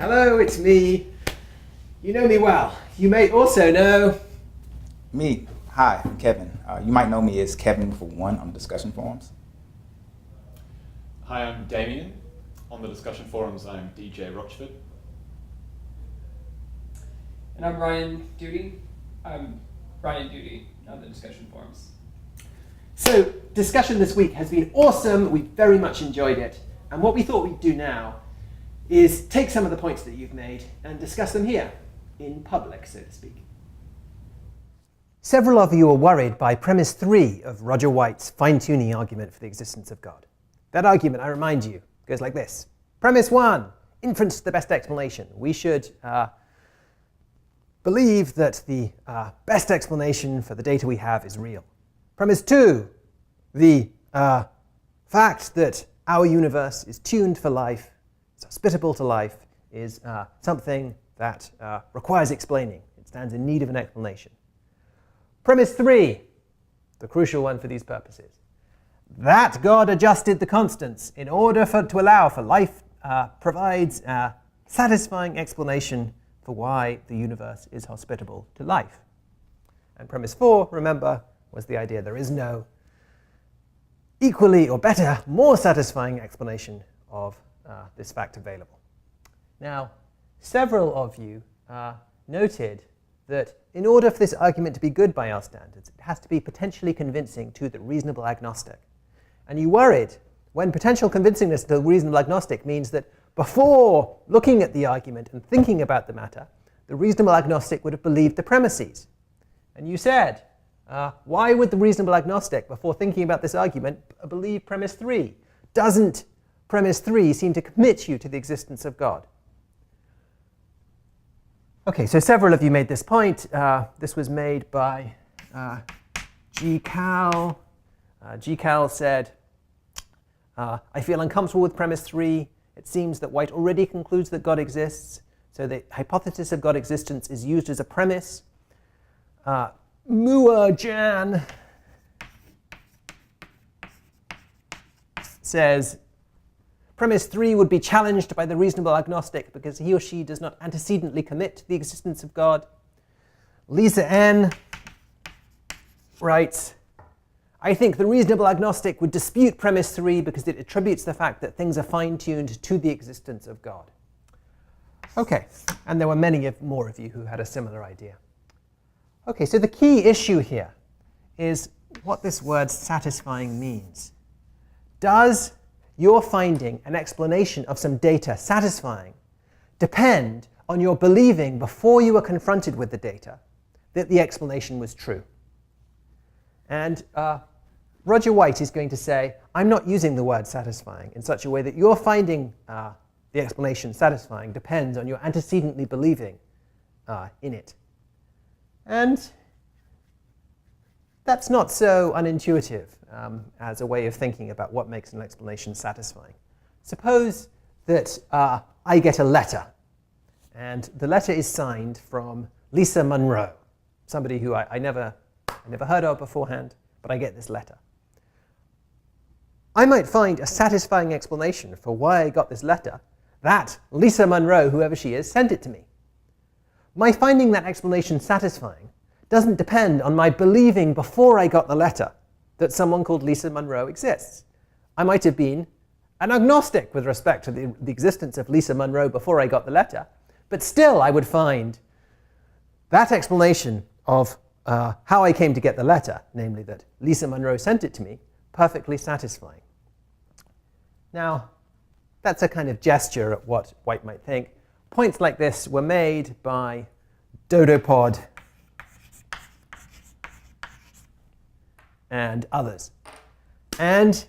Hello, it's me. You know me well. You may also know Me. Hi, I'm Kevin. You might know me as Kevin for one on discussion forums. Hi, I'm Damien. On the discussion forums, I'm DJ Rochford. And I'm Ryan Duty. I'm Ryan Duty on the discussion forums. So, discussion this week has been awesome. We very much enjoyed it. And what we thought we'd do now is take some of the points that you've made and discuss them here, in public, so to speak. Several of you are worried by premise 3 of Roger White's fine-tuning argument for the existence of God. That argument, I remind you, goes like this. Premise 1, inference is the best explanation. We should believe that the best explanation for the data we have is real. Premise 2, the fact that our universe is tuned for life, is hospitable to life, is something that requires explaining. It stands in need of an explanation. Premise 3, the crucial one for these purposes, that God adjusted the constants in order to allow for life provides a satisfying explanation for why the universe is hospitable to life. And premise 4, remember, was the idea there is no equally or better, more satisfying explanation of this fact available. Now, several of you noted that in order for this argument to be good by our standards, it has to be potentially convincing to the reasonable agnostic. And you worried when potential convincingness to the reasonable agnostic means that before looking at the argument and thinking about the matter, the reasonable agnostic would have believed the premises. And you said, why would the reasonable agnostic, before thinking about this argument, believe premise 3? Doesn't premise 3 seem to commit you to the existence of God? Okay, so several of you made this point. This was made by G. Cal. G. Cal said, I feel uncomfortable with premise 3. It seems that White already concludes that God exists, so the hypothesis of God existence is used as a premise. Mua Jan says, premise 3 would be challenged by the reasonable agnostic because he or she does not antecedently commit to the existence of God. Lisa N. writes, I think the reasonable agnostic would dispute premise 3 because it attributes the fact that things are fine-tuned to the existence of God. Okay, and there were many more of you who had a similar idea. Okay, so the key issue here is what this word satisfying means. Does your finding an explanation of some data satisfying depend on your believing before you were confronted with the data that the explanation was true? And Roger White is going to say, I'm not using the word satisfying in such a way that your finding the explanation satisfying depends on your antecedently believing in it. And that's not so unintuitive as a way of thinking about what makes an explanation satisfying. Suppose that I get a letter, and the letter is signed from Lisa Monroe, somebody who I never heard of beforehand, but I get this letter. I might find a satisfying explanation for why I got this letter, that Lisa Monroe, whoever she is, sent it to me. My finding that explanation satisfying doesn't depend on my believing before I got the letter that someone called Lisa Monroe exists. I might have been an agnostic with respect to the existence of Lisa Monroe before I got the letter, but still I would find that explanation of how I came to get the letter, namely that Lisa Monroe sent it to me, perfectly satisfying. Now, that's a kind of gesture at what White might think. Points like this were made by Dodopod and others. And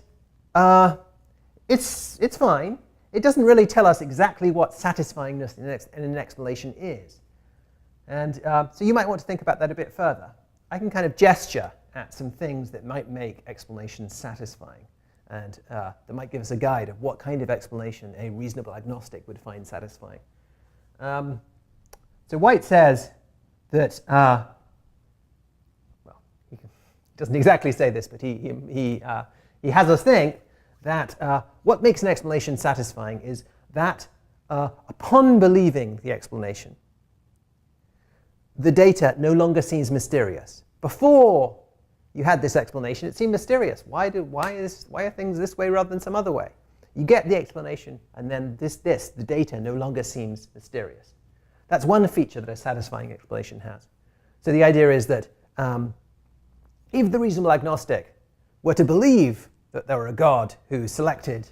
it's fine. It doesn't really tell us exactly what satisfyingness in an explanation is. And so you might want to think about that a bit further. I can kind of gesture at some things that might make explanations satisfying, and that might give us a guide of what kind of explanation a reasonable agnostic would find satisfying. So White says that, well, he doesn't exactly say this, but he has us think that what makes an explanation satisfying is that upon believing the explanation, the data no longer seems mysterious. Before you had this explanation, it seemed mysterious. Why are things this way rather than some other way? You get the explanation, and then the data no longer seems mysterious. That's one feature that a satisfying explanation has. So the idea is that if the reasonable agnostic were to believe that there were a God who selected,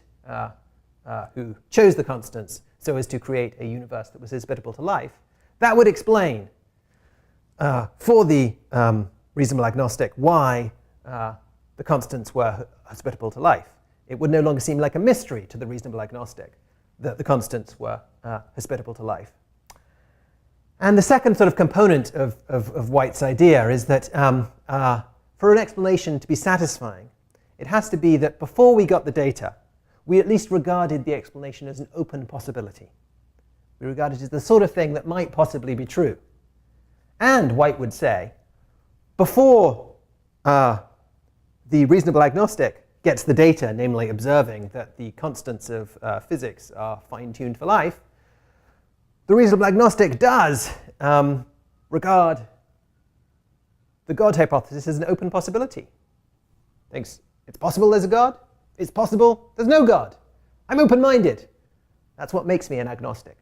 who chose the constants so as to create a universe that was hospitable to life, that would explain for the reasonable agnostic why the constants were hospitable to life. It would no longer seem like a mystery to the reasonable agnostic that the constants were hospitable to life. And the second sort of component of White's idea is that for an explanation to be satisfying, it has to be that before we got the data, we at least regarded the explanation as an open possibility. We regarded it as the sort of thing that might possibly be true. And White would say, before the reasonable agnostic gets the data, namely observing that the constants of physics are fine-tuned for life, the reasonable agnostic does regard the God hypothesis as an open possibility. Thinks it's possible there's a God, it's possible there's no God. I'm open-minded. That's what makes me an agnostic.